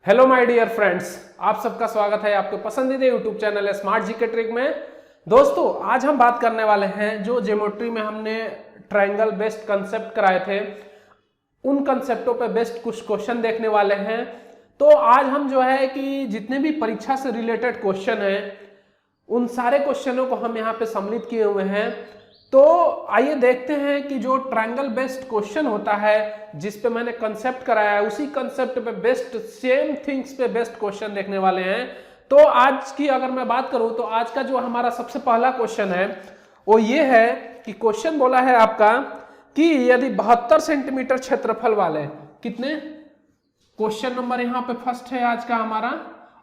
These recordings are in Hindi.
हेलो माय डियर फ्रेंड्स, आप सबका स्वागत है आपके पसंदीदा यूट्यूब चैनल है स्मार्ट जीके ट्रिक में। दोस्तों, आज हम बात करने वाले हैं जो ज्योमेट्री में हमने ट्रायंगल बेस्ड कंसेप्ट कराए थे, उन कंसेप्टों पे बेस्ड कुछ क्वेश्चन देखने वाले हैं। तो आज हम जो है कि जितने भी परीक्षा से रिलेटेड क्वेश्चन हैं उन सारे क्वेश्चनों को हम यहाँ पे सम्मिलित किए हुए हैं। तो आइए देखते हैं कि जो ट्रायंगल बेस्ड क्वेश्चन होता है जिस पे मैंने कंसेप्ट कराया है, उसी कंसेप्ट पे बेस्ड सेम थिंग्स पे बेस्ड क्वेश्चन देखने वाले हैं। तो आज की अगर मैं बात करूं तो आज का जो हमारा सबसे पहला क्वेश्चन है वो ये है कि क्वेश्चन बोला है आपका कि यदि 72 सेंटीमीटर क्षेत्रफल वाले कितने, क्वेश्चन नंबर यहाँ पे फर्स्ट है आज का हमारा,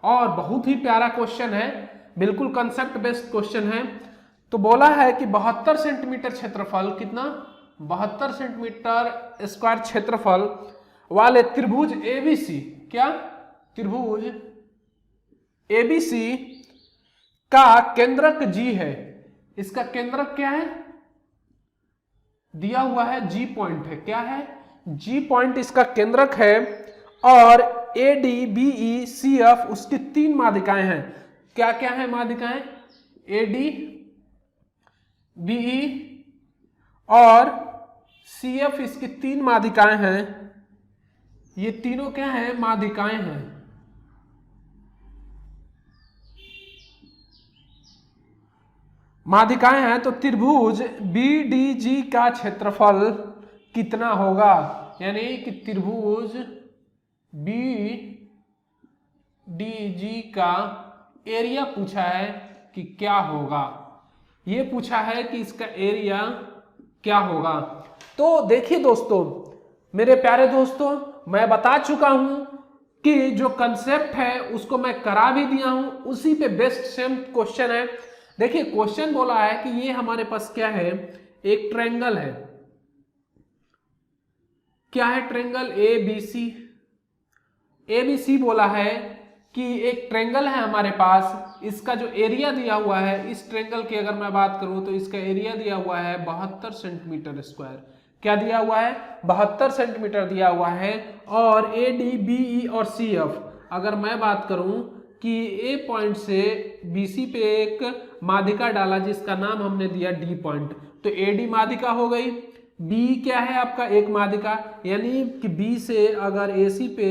और बहुत ही प्यारा क्वेश्चन है, बिल्कुल कंसेप्ट बेस्ड क्वेश्चन है। तो बोला है कि 72 सेंटीमीटर क्षेत्रफल, कितना, 72 सेंटीमीटर स्क्वायर क्षेत्रफल वाले त्रिभुज एबीसी, क्या, त्रिभुज एबीसी का केंद्रक जी है। इसका केंद्रक क्या है, दिया हुआ है जी पॉइंट है, क्या है, जी पॉइंट इसका केंद्रक है। और A D B E C F उसकी 3 माध्यिकाएं हैं। क्या क्या है माध्यिकाएं, ए डी बीई और सी एफ इसकी 3 माध्यिकाएं हैं। ये तीनों क्या है, माध्यिकाएं हैं। माध्यिकाएं हैं तो त्रिभुज बी डी जी का क्षेत्रफल कितना होगा, यानी कि त्रिभुज बी डी जी का एरिया पूछा है कि क्या होगा, ये पूछा है कि इसका एरिया क्या होगा। तो देखिए दोस्तों, मेरे प्यारे दोस्तों, मैं बता चुका हूं कि जो कंसेप्ट है उसको मैं करा भी दिया हूं, उसी पे बेस्ड सेम क्वेश्चन है। देखिए क्वेश्चन बोला है कि ये हमारे पास क्या है, एक ट्रायंगल है, क्या है, triangle A B C. A B C बोला है कि एक ट्रायंगल है हमारे पास, इसका जो एरिया दिया हुआ है, इस ट्रायंगल की अगर मैं बात करूं तो इसका एरिया दिया हुआ है 72 सेंटीमीटर स्क्वायर। क्या दिया हुआ है, 72 सेंटीमीटर दिया हुआ है। और ए डी बी ई और सी एफ, अगर मैं बात करूं कि ए पॉइंट से बी सी पे एक माध्यिका डाला जिसका नाम हमने दिया डी पॉइंट, तो ए डी माध्यिका हो गई, बी क्या है आपका, एक माध्यिका, यानी कि बी से अगर एसी पे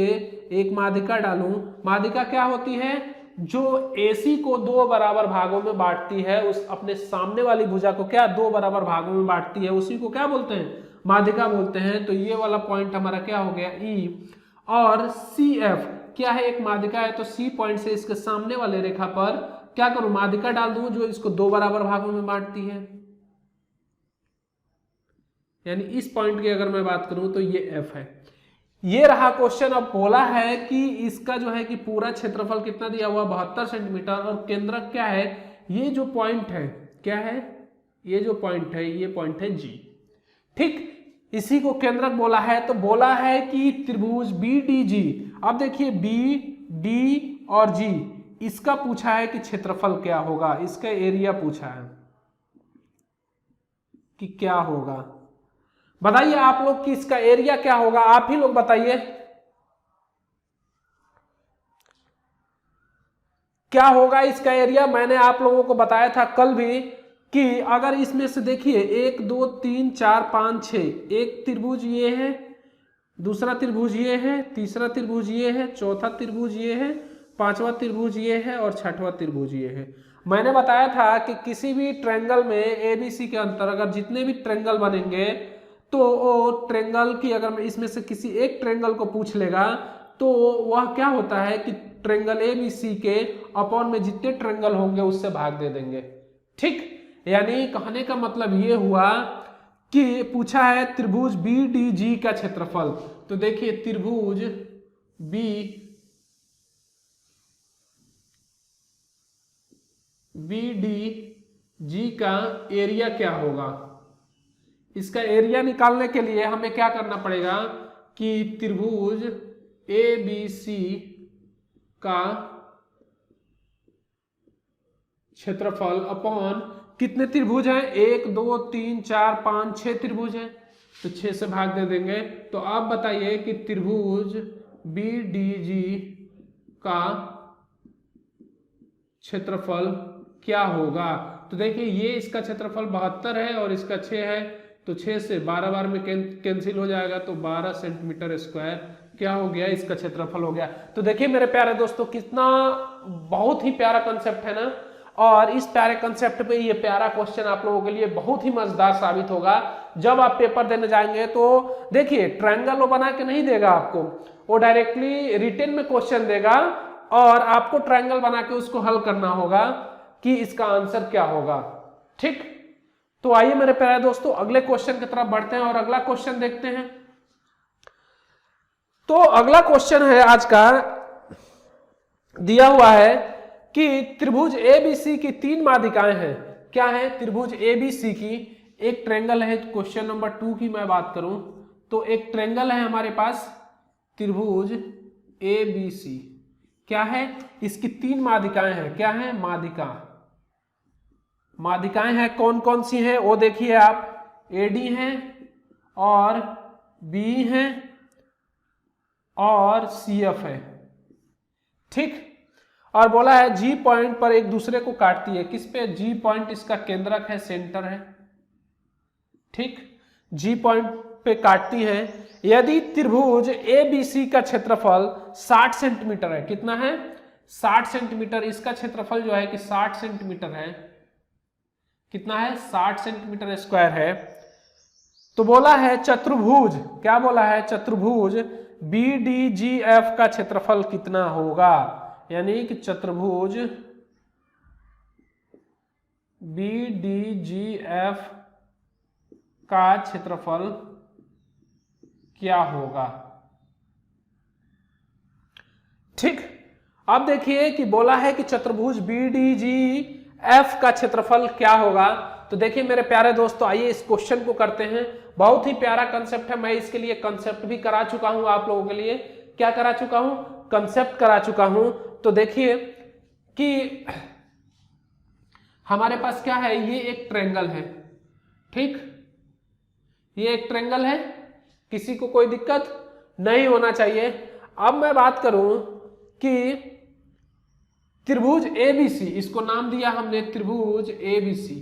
एक माध्यिका डालूं, माध्यिका क्या होती है, जो एसी को 2 बराबर भागों में बांटती है, उस अपने सामने वाली भुजा को क्या 2 बराबर भागों में बांटती है, उसी को क्या बोलते हैं, माध्यिका बोलते हैं। तो ये वाला पॉइंट हमारा क्या हो गया, ई। और सी एफ क्या है, एक माध्यिका है, तो सी पॉइंट से इसके सामने वाले रेखा पर क्या करूं, माध्यिका डाल दूं जो इसको 2 बराबर भागों में बांटती है, यानी इस पॉइंट की अगर मैं बात करूं तो ये एफ है। ये रहा क्वेश्चन। अब बोला है कि इसका जो है कि पूरा क्षेत्रफल कितना दिया हुआ, 72 सेंटीमीटर, और केंद्रक क्या है, ये जो पॉइंट है, क्या है, ये जो पॉइंट है, ये पॉइंट है जी, ठीक, इसी को केंद्रक बोला है। तो बोला है कि त्रिभुज बी डी जी, अब देखिए बी डी और जी, इसका पूछा है कि क्षेत्रफल क्या होगा, इसका एरिया पूछा है कि क्या होगा। बताइए आप लोग कि इसका एरिया क्या होगा, आप ही लोग बताइए क्या होगा इसका एरिया। मैंने आप लोगों को बताया था कल भी कि अगर इसमें से देखिए 1 2 3 4 5 6, एक त्रिभुज ये है, दूसरा त्रिभुज ये है, तीसरा त्रिभुज ये है, चौथा त्रिभुज ये है, पांचवा त्रिभुज ये है और छठवां त्रिभुज ये है। मैंने बताया था कि किसी भी ट्रायंगल में एबीसी के अंतर अगर जितने भी ट्रायंगल बनेंगे तो वो ट्रायंगल की अगर इसमें से किसी एक ट्रायंगल को पूछ लेगा तो वह क्या होता है कि ट्रायंगल एबीसी के अपॉन में जितने ट्रायंगल होंगे उससे भाग दे देंगे, ठीक। यानी कहने का मतलब ये हुआ कि पूछा है त्रिभुज बी डी जी का क्षेत्रफल। तो देखिए त्रिभुज बी डी जी का एरिया क्या होगा। इसका एरिया निकालने के लिए हमें क्या करना पड़ेगा कि त्रिभुज ए बी सी का क्षेत्रफल अपॉन कितने त्रिभुज हैं, 1 2 3 4 5 6 त्रिभुज हैं, तो 6 से भाग दे देंगे। तो आप बताइए कि त्रिभुज बी डी जी का क्षेत्रफल क्या होगा। तो देखिए ये इसका क्षेत्रफल 72 है और इसका 6 है, तो 6 से 12 बार में कैंसिल हो जाएगा, तो 12 सेंटीमीटर स्क्वायर क्या हो गया, इसका क्षेत्रफल हो गया। तो देखिए मेरे प्यारे दोस्तों कितना बहुत ही प्यारा कंसेप्ट है ना, और इस प्यारे कंसेप्ट पे ये प्यारा क्वेश्चन आप लोगों के लिए बहुत ही मजेदार साबित होगा। जब आप पेपर देने जाएंगे तो देखिए ट्रायंगल वो बना के नहीं देगा आपको, वो डायरेक्टली रिटन में क्वेश्चन देगा और आपको ट्रायंगल बना के उसको हल करना होगा कि इसका आंसर क्या होगा। ठीक, तो आइए मेरे प्यारे दोस्तों अगले क्वेश्चन की तरफ बढ़ते हैं और अगला क्वेश्चन देखते हैं। तो अगला क्वेश्चन है आज का, दिया हुआ है कि त्रिभुज एबीसी की 3 माध्यिकाएं हैं। क्या है, त्रिभुज एबीसी की एक ट्रायंगल है। क्वेश्चन नंबर 2 की मैं बात करूं तो एक ट्रायंगल है हमारे पास त्रिभुज एबीसी। क्या है, इसकी 3 माध्यिकाएं हैं। क्या है, माध्यिकाएं हैं। कौन कौन सी हैं वो देखिए आप, एडी हैं और बी हैं और सीएफ है। ठीक, और बोला है जी पॉइंट पर एक दूसरे को काटती है। किस पे, जी पॉइंट इसका केंद्रक है, सेंटर है। ठीक, जी पॉइंट पे काटती है। यदि त्रिभुज एबीसी का क्षेत्रफल 60 सेंटीमीटर है, कितना है, 60 सेंटीमीटर, इसका क्षेत्रफल जो है कि 60 सेंटीमीटर है। कितना है, 60 सेंटीमीटर स्क्वायर है। तो बोला है चतुर्भुज, क्या बोला है, चतुर्भुज BDGF का क्षेत्रफल कितना होगा। यानी कि चतुर्भुज BDGF का क्षेत्रफल क्या होगा। ठीक, अब देखिए कि बोला है कि चतुर्भुज BDGF का क्षेत्रफल क्या होगा। तो देखिए मेरे प्यारे दोस्तों आइए इस क्वेश्चन को करते हैं। बहुत ही प्यारा कंसेप्ट है, मैं इसके लिए कंसेप्ट भी करा चुका हूं आप लोगों के लिए। क्या करा चुका हूं, कंसेप्ट करा चुका हूं। तो देखिए कि हमारे पास क्या है, ये एक ट्रायंगल है। ठीक, ये एक ट्रायंगल है, किसी को कोई दिक्कत नहीं होना चाहिए। अब मैं बात करूं कि त्रिभुज एबीसी, इसको नाम दिया हमने त्रिभुज एबीसी,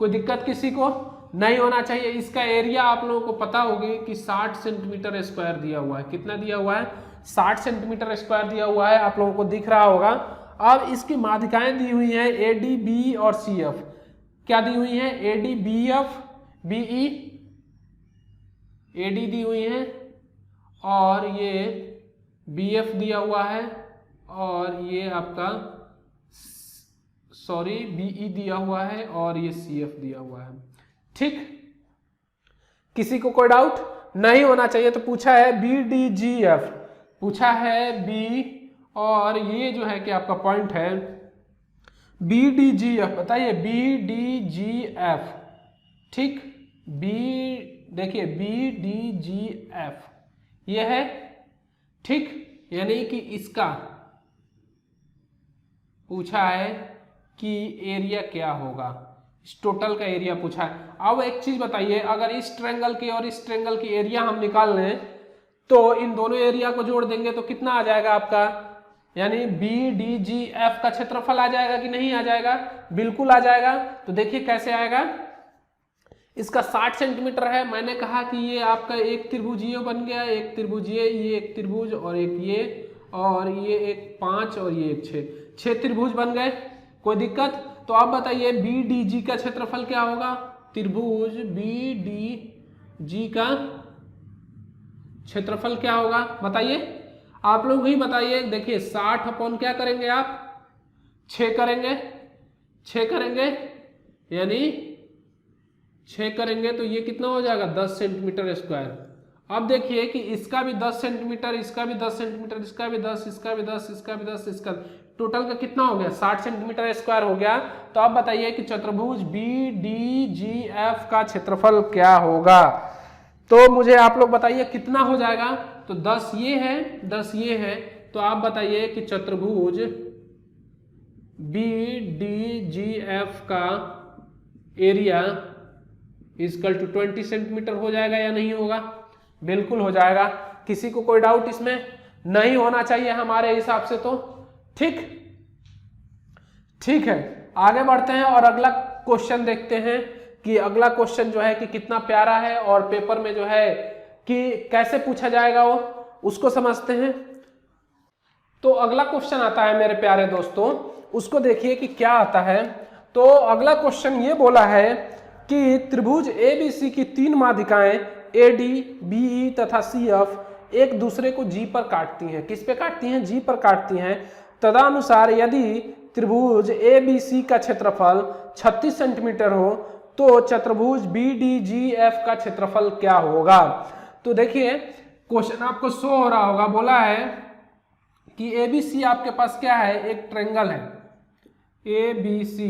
कोई दिक्कत किसी को नहीं होना चाहिए। इसका एरिया आप लोगों को पता होगी कि 60 सेंटीमीटर स्क्वायर दिया हुआ है। कितना दिया हुआ है, 60 सेंटीमीटर स्क्वायर दिया हुआ है, आप लोगों को दिख रहा होगा। अब इसकी माध्यिकाएं दी हुई हैं एडी, बी और सीएफ। क्या दी हुई हैं, एडी, बीएफ, बीई, एडी दी हुई है और ये बीएफ दिया हुआ है और ये आपका बीई दिया हुआ है और ये सीएफ दिया हुआ है। ठीक, किसी को कोई डाउट नहीं होना चाहिए। तो पूछा है BDGF, पूछा है बी और ये जो है कि आपका पॉइंट है BDGF, बताइए BDGF। ठीक, देखिए BDGF ये है। ठीक, यानी कि इसका पूछा है कि एरिया क्या होगा, इस टोटल का एरिया पूछा है। अब एक चीज बताइए, अगर इस ट्रायंगल की और इस ट्रायंगल की एरिया हम निकाल लें तो इन दोनों एरिया को जोड़ देंगे तो कितना आ जाएगा आपका, यानी BDGF का क्षेत्रफल आ जाएगा कि नहीं आ जाएगा, बिल्कुल आ जाएगा। तो देखिए कैसे आएगा, इसका 60 सेंटीमीटर है। मैंने कहा कि ये आपका एक त्रिभुज ये बन गया, एक त्रिभुज ये एक त्रिभुज और एक ये और ये एक 5 और ये एक 6 त्रिभुज बन गए, कोई दिक्कत। तो आप बताइए BDG का क्षेत्रफल क्या होगा, त्रिभुज BDG का क्षेत्रफल क्या होगा बताइए, आप लोग ही बताइए। देखिए 60 अपॉन क्या करेंगे आप, 6 करेंगे, 6 करेंगे यानी 6 करेंगे तो ये कितना हो जाएगा 10 सेंटीमीटर स्क्वायर। अब देखिए कि इसका भी 10 सेंटीमीटर, इसका भी 10 सेंटीमीटर, इसका भी 10, इसका भी 10, इसका भी 10, इसका टोटल का कितना हो गया 60 सेंटीमीटर स्क्वायर हो गया। तो अब बताइए कि चतुर्भुज BDGF का क्षेत्रफल क्या होगा। तो मुझे आप लोग बताइए कितना हो जाएगा। तो 10 ये है, 10 ये है, तो आप बताइए कि चतुर्भुज BDGF का एरिया इक्वल टू 20 सेंटीमीटर हो जाएगा या नहीं होगा, बिल्कुल हो जाएगा। किसी को कोई डाउट इसमें नहीं होना चाहिए हमारे हिसाब से। तो ठीक है, आगे बढ़ते हैं और अगला क्वेश्चन देखते हैं कि अगला क्वेश्चन जो है कि कितना प्यारा है और पेपर में जो है कि कैसे पूछा जाएगा वो उसको समझते हैं। तो अगला क्वेश्चन आता है मेरे प्यारे दोस्तों, उसको देखिए कि क्या आता है। तो अगला क्वेश्चन ये बोला है कि त्रिभुज ABC की तीन माध्यिकाएं AD, BE तथा CF एक दूसरे को G पर काटती हैं। किस पे काटती हैं? G पर काटती हैं। तदनुसार यदि त्रिभुज ABC का क्षेत्रफल 36 सेंटीमीटर हो तो चतुर्भुज BDGF का क्षेत्रफल क्या होगा? तो देखिए क्वेश्चन आपको शो हो रहा होगा, बोला है कि ABC आपके पास क्या है? एक ट्रायंगल है। ABC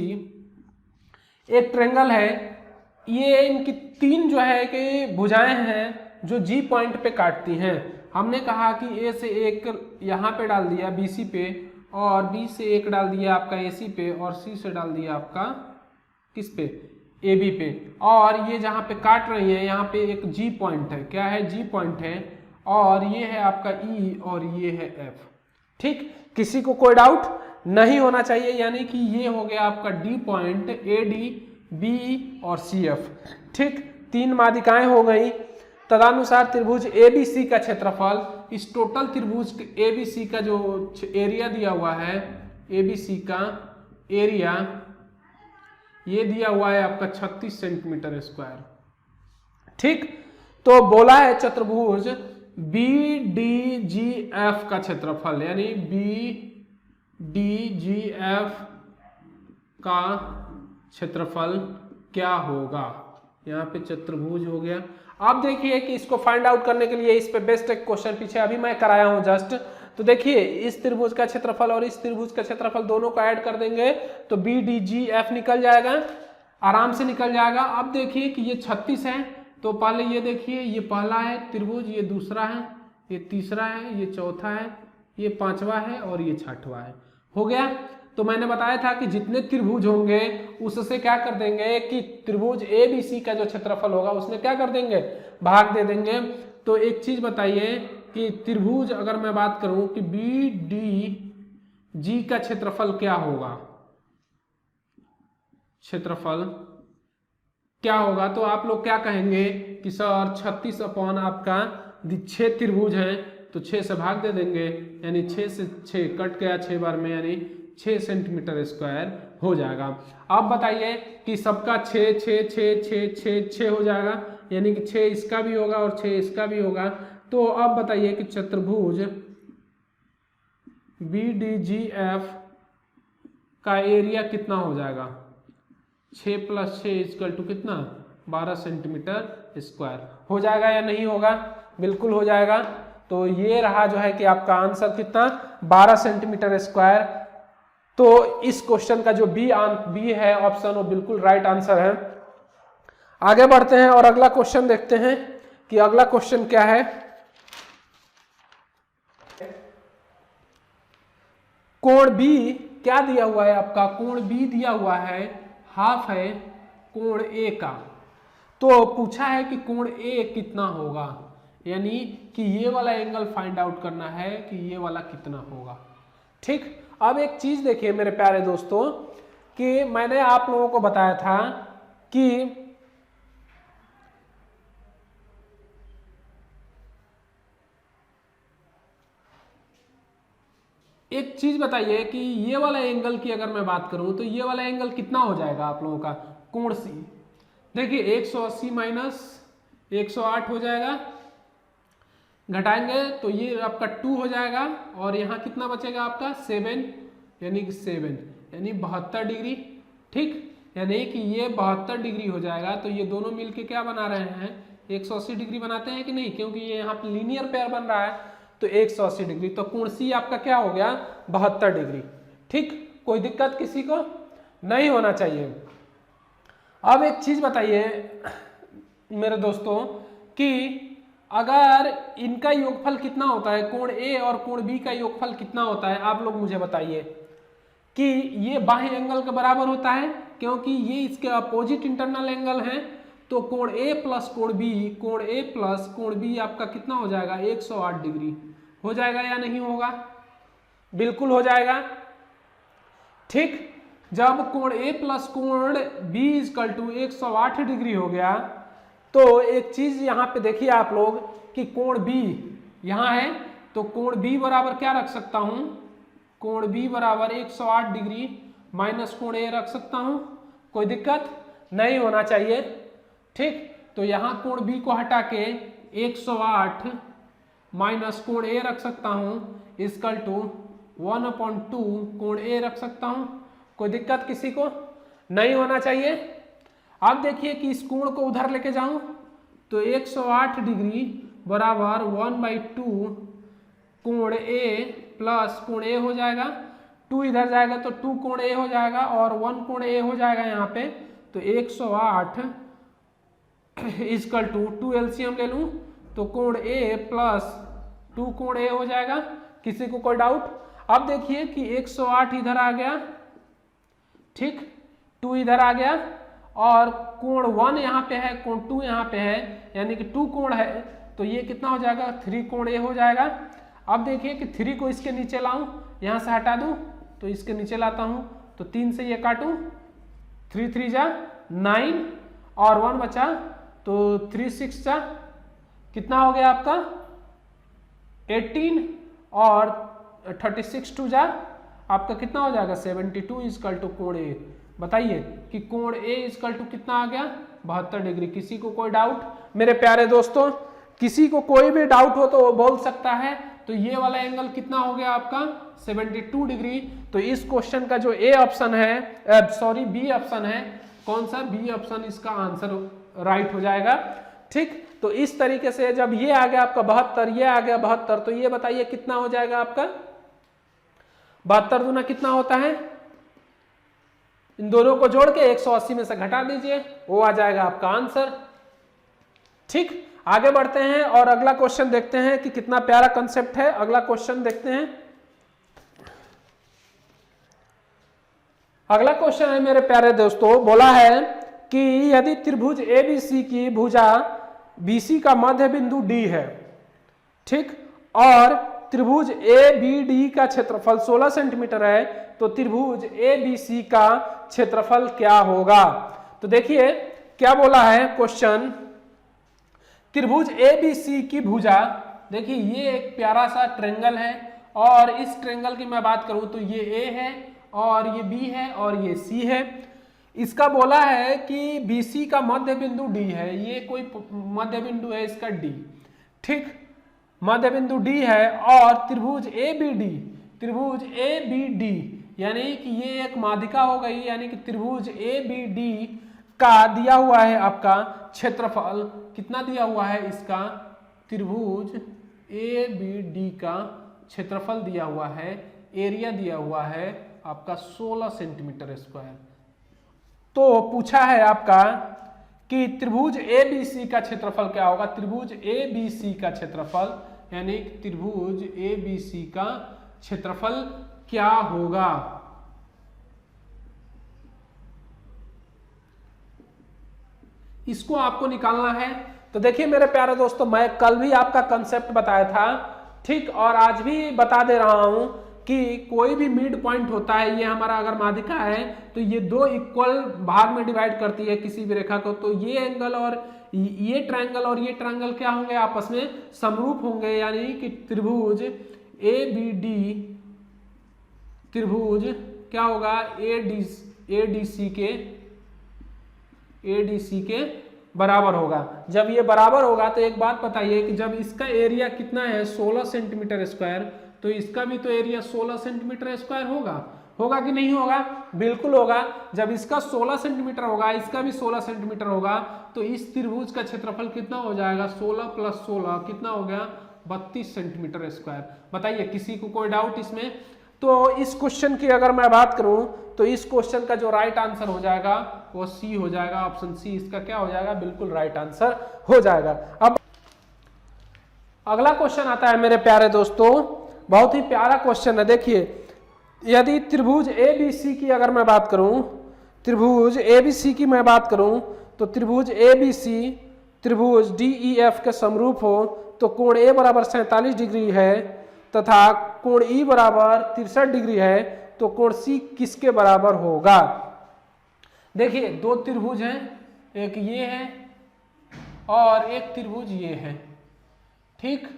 एक ट्रायंगल है, ये इनकी तीन जो है कि भुजाएं हैं जो G पॉइंट पे काटती हैं। हमने कहा कि A से एक यहाँ पे डाल दिया BC पे, और B से एक डाल दिया आपका AC पे, और C से डाल दिया आपका किस पे? AB पे। और ये जहाँ पे काट रही है यहाँ पे एक G पॉइंट है। क्या है? G पॉइंट है। और ये है आपका E और ये है F। ठीक, किसी को कोई डाउट नहीं होना चाहिए। यानी कि ये हो गया आपका D पॉइंट, AD, BE और CF। ठीक, तीन माध्यिकाएं हो गई। तदनुसार त्रिभुज ABC का क्षेत्रफल, इस टोटल त्रिभुज ABC का जो एरिया दिया हुआ है, ABC का एरिया ये दिया हुआ है आपका 36 सेंटीमीटर स्क्वायर। ठीक, तो बोला है चतुर्भुज BDGF का क्षेत्रफल, यानी BDGF का क्षेत्रफल क्या होगा? यहाँ पे चतुर्भुज हो गया। आप देखिए कि इसको फाइंड आउट करने के लिए इस पे बेस्ट एक क्वेश्चन पीछे अभी मैं कराया हूँ जस्ट। तो देखिए इस त्रिभुज का क्षेत्रफल और इस त्रिभुज का क्षेत्रफल दोनों को ऐड कर देंगे तो BDGF निकल जाएगा, आराम से निकल जाएगा। अब देखिए कि ये 36 है, तो पहले ये देखिए, ये पहला है त्रिभुज, ये दूसरा है, ये तीसरा है, ये चौथा है, ये पांचवा है और ये छठवां है। हो गया। तो मैंने बताया था कि जितने त्रिभुज होंगे उससे क्या कर देंगे कि त्रिभुज ABC का जो क्षेत्रफल होगा उसमें क्या कर देंगे? भाग दे देंगे। तो एक चीज बताइए कि त्रिभुज अगर मैं बात करूं कि BDG का क्षेत्रफल क्या होगा? क्षेत्रफल क्या होगा? तो आप लोग क्या कहेंगे कि सर 36 अपॉन आपका 6 त्रिभुज है तो 6 से भाग दे देंगे, यानी 6 से 6 कट गया 6 बार में, यानी 6 सेंटीमीटर स्क्वायर हो जाएगा। अब बताइए कि सबका 6 6 6 6 6 6 हो जाएगा, यानी कि 6 इसका भी होगा और 6 इसका भी होगा। तो अब बताइए कि चतुर्भुज BDGF का एरिया कितना हो जाएगा? 6 + 6 = कितना? 12 सेंटीमीटर स्क्वायर। हो जाएगा या नहीं होगा? बिल्कुल हो जाएगा। तो ये रहा जो है कि आपका आंसर कितना? 12 सेंटीमीटर स्क्वायर। तो इस क्वेश्चन का जो बी है ऑप्शन, वो बिल्कुल राइट आंसर है। आगे बढ़ते हैं और अगला क्वेश्चन देखते हैं कि अगला क्वेश्चन क्या है। कोण बी क्या दिया हुआ है आपका? कोण बी दिया हुआ है हाफ है कोण ए का। तो पूछा है कि कोण ए कितना होगा, यानी कि ये वाला एंगल फाइंड आउट करना है कि ये वाला कितना होगा। ठीक, अब एक चीज देखिए मेरे प्यारे दोस्तों कि मैंने आप लोगों को बताया था कि एक चीज बताइए कि ये वाला एंगल की अगर मैं बात करूं तो ये वाला एंगल कितना हो जाएगा आप लोगों का? कोण सी देखिए 180 माइनस 108 हो जाएगा, घटाएंगे तो ये आपका 2 हो जाएगा, और यहाँ कितना बचेगा आपका? 7, यानी कि 7 यानी 72 डिग्री। ठीक, यानी कि ये 72 डिग्री हो जाएगा। तो ये दोनों मिलके क्या बना रहे हैं? 180 डिग्री बनाते हैं कि नहीं? क्योंकि ये यहाँ पे लीनियर पेयर बन रहा है तो 180 डिग्री। तो कोण सी आपका क्या हो गया? 72 डिग्री। ठीक, कोई दिक्कत किसी को नहीं होना चाहिए। अब एक चीज बताइए मेरे दोस्तों कि अगर इनका योगफल कितना होता है, कोण ए और कोण बी का योगफल कितना होता है, आप लोग मुझे बताइए। कि ये बाह्य एंगल के बराबर होता है क्योंकि ये इसके अपोजिट इंटरनल एंगल है। तो कोण ए प्लस कोण बी, कोण ए प्लस कोण बी आपका कितना हो जाएगा? 108 डिग्री हो जाएगा या नहीं होगा? बिल्कुल हो जाएगा। ठीक, जब कोण A प्लस कोण B इक्वल टू 108 डिग्री हो गया तो एक चीज यहां पे देखिए आप लोग कि कोण B यहां है, तो कोण B बराबर क्या रख सकता हूं? कोण B बराबर 108 डिग्री माइनस कोण A रख सकता हूं, कोई दिक्कत नहीं होना चाहिए। ठीक, तो यहां कोण B को हटा के 108 माइनस कोण A रख सकता हूं इक्वल टू 1/2 कोण A रख सकता हूं, कोई दिक्कत किसी को नहीं होना चाहिए। अब देखिए कि इस कोण को उधर लेके जाऊं तो 108 डिग्री बराबर 1/2 कोण A प्लस कोण A हो जाएगा, 2 इधर जाएगा तो 2 कोण A हो जाएगा और 1 कोण A हो जाएगा यहाँ पे, तो 108 इक्वल टू 2 एलसीएम ले लूं तो कोण A प्लस 2 कोण A हो जाएगा। किसी को कोई डाउट? अब देखिए कि 108 इधर आ गया, ठीक, 2 इधर आ गया और कोण 1 यहाँ पे है, कोण 2 यहाँ पे है, यानी कि 2 कोण है, तो ये कितना हो जाएगा? 3 कोण A हो जाएगा। अब देखिए कि 3 को इसके नीचे लाऊं, यहाँ से हटा दूं तो इसके नीचे लाता हूं तो 3 से ये काटूं, 3 3 जा 9 और 1 बचा तो 3 6 जा कितना हो गया आपका? 18 और 36 2 जा आपका कितना हो जाएगा? 72 इक्वल टू कोण A। बताइए कि कोण A इक्वल टू कितना आ गया? 72 डिग्री। किसी को कोई डाउट? मेरे प्यारे दोस्तों, किसी को कोई भी डाउट हो तो वो बोल सकता है। तो ये वाला एंगल कितना हो गया आपका? 72 डिग्री। तो इस क्वेश्चन का जो A ऑप्शन है, सॉरी B ऑप्शन है, कौन सा? B ऑप्शन इसका आंसर राइट हो जाएगा। ठीक, तो इस तरीके से जब ये आ गया आपका 72, ये आ गया 72, तो ये बताइए कितना हो जाएगा आपका? 72 दूना कितना होता है? इन दोनों को जोड़ के 180 में से घटा दीजिए, वो आ जाएगा आपका आंसर। ठीक, आगे बढ़ते हैं और अगला क्वेश्चन देखते हैं कि कितना प्यारा कंसेप्ट है। अगला क्वेश्चन देखते हैं। अगला क्वेश्चन है मेरे प्यारे दोस्तों, बोला है कि यदि त्रिभुज ABC की भुजा BC का मध्य बिंदु D है, ठीक, और त्रिभुज ABD का क्षेत्रफल 16 सेंटीमीटर है, तो त्रिभुज ABC का क्षेत्रफल क्या होगा? तो देखिए क्या बोला है क्वेश्चन, त्रिभुज ABC की भुजा, देखिए ये एक प्यारा सा ट्रेंगल है और इस ट्रेंगल की मैं बात करूं तो ये A है और ये B है और ये C है। इसका बोला है कि BC का मध्य बिंदु D है, ये कोई मध्य बिंदु है इसका D, ठीक, मध्य बिंदु D है और त्रिभुज ABD यानी कि ये एक माध्यिका हो गई, यानी कि त्रिभुज ABD का दिया हुआ है आपका क्षेत्रफल, कितना दिया हुआ है इसका? त्रिभुज ABD का क्षेत्रफल दिया हुआ है, एरिया दिया हुआ है आपका 16 सेंटीमीटर स्क्वायर। तो पूछा है आपका कि त्रिभुज ABC का क्षेत्रफल क्या होगा? त्रिभुज ABC का क्षेत्रफल यानी त्रिभुज ABC का क्षेत्रफल क्या होगा? इसको आपको निकालना है। तो देखिए मेरे प्यारे दोस्तों, मैं कल भी आपका कंसेप्ट बताया था, ठीक, और आज भी बता दे रहा हूं कि कोई भी मिड पॉइंट होता है, ये हमारा अगर माध्यिका है तो ये दो इक्वल भाग में डिवाइड करती है किसी भी रेखा को, तो ये एंगल और ये ट्रायंगल और ये ट्रायंगल क्या होंगे? आपस में समरूप होंगे, यानी कि त्रिभुज ABD त्रिभुज क्या होगा? ADC के बराबर होगा। जब ये बराबर होगा तो एक बात बताइए कि जब इसका एरिया कितना है 16 सेंटीमीटर स्क्वायर, तो इसका भी तो एरिया 16 सेंटीमीटर स्क्वायर होगा कि नहीं होगा? बिल्कुल होगा। जब इसका 16 सेंटीमीटर होगा, इसका भी 16 सेंटीमीटर होगा, तो इस त्रिभुज का क्षेत्रफल कितना हो जाएगा? 16 + 16 कितना हो गया? 32 सेंटीमीटर स्क्वायर। बताइए किसी को कोई डाउट इसमें? तो इस क्वेश्चन की अगर मैं बात करूं तो इस क्वेश्चन का जो राइट आंसर हो जाएगा वो C हो जाएगा, ऑप्शन C इसका क्या हो जाएगा? बिल्कुल राइट आंसर हो जाएगा। अब अगला क्वेश्चन आता है मेरे प्यारे दोस्तों, बहुत ही प्यारा क्वेश्चन है। देखिए यदि त्रिभुज ABC की अगर मैं बात करूं, त्रिभुज ABC की मैं बात करूं तो त्रिभुज ABC त्रिभुज DEF के समरूप हो तो कोण A बराबर 47 डिग्री है तथा कोण ई बराबर 63 डिग्री है, तो कोण सी किसके बराबर होगा? देखिए दो त्रिभुज हैं, एक ये है और एक त्रिभुज ये है, ठीक।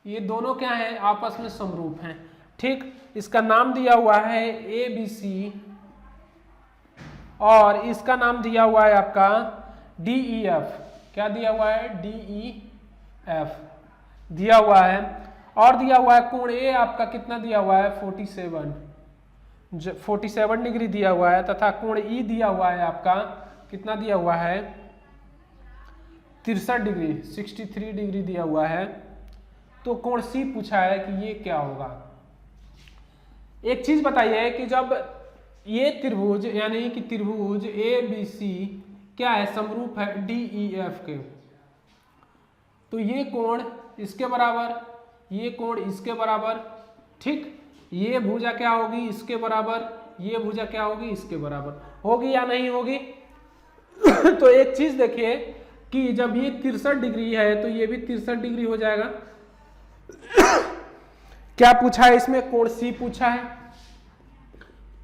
ये दोनों क्या है? आपस में समरूप हैं, ठीक। इसका नाम दिया हुआ है ABC और इसका नाम दिया हुआ है आपका DEF। क्या दिया हुआ है? DEF दिया हुआ है। और दिया हुआ है कोण ए आपका कितना दिया हुआ है? 47 डिग्री दिया हुआ है, तथा कोण ई दिया हुआ है आपका कितना दिया हुआ है? 63 डिग्री, 63 डिग्री दिया हुआ है। तो कोण सी पूछा है कि ये क्या होगा। एक चीज बताइए कि जब ये त्रिभुज यानी कि त्रिभुज ABC क्या है? समरूप है DEF के, तो ये कोण इसके बराबर, ये कोण इसके बराबर, ठीक। ये भुजा क्या होगी? इसके बराबर। ये भुजा क्या होगी? इसके बराबर। होगी या नहीं होगी? तो एक चीज देखिए कि जब ये 63 डिग्री है तो ये भी 63 डिग्री हो जाएगा। क्या पूछा है इसमें? कोण सी पूछा है।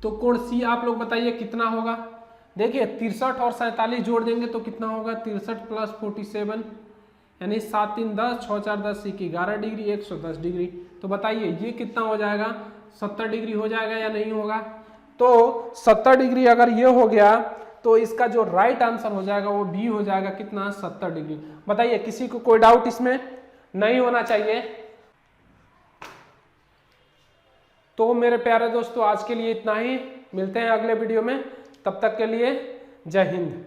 तो कोण सी आप लोग बताइए कितना होगा? देखिए 63 और 47 जोड़ देंगे तो कितना होगा? 63 + 47 यानी 7 3 10 6 4 10 11 डिग्री, 110 डिग्री। तो बताइए ये कितना हो जाएगा? 70 डिग्री हो जाएगा या नहीं होगा? तो 70 डिग्री अगर ये हो गया तो इसका जो राइट आंसर हो जाएगा वो भी हो जाएगा कितना? 70 डिग्री। बताइए किसी को कोई डाउट इसमें नहीं होना चाहिए। तो मेरे प्यारे दोस्तों आज के लिए इतना ही, मिलते हैं अगले वीडियो में, तब तक के लिए जय हिंद।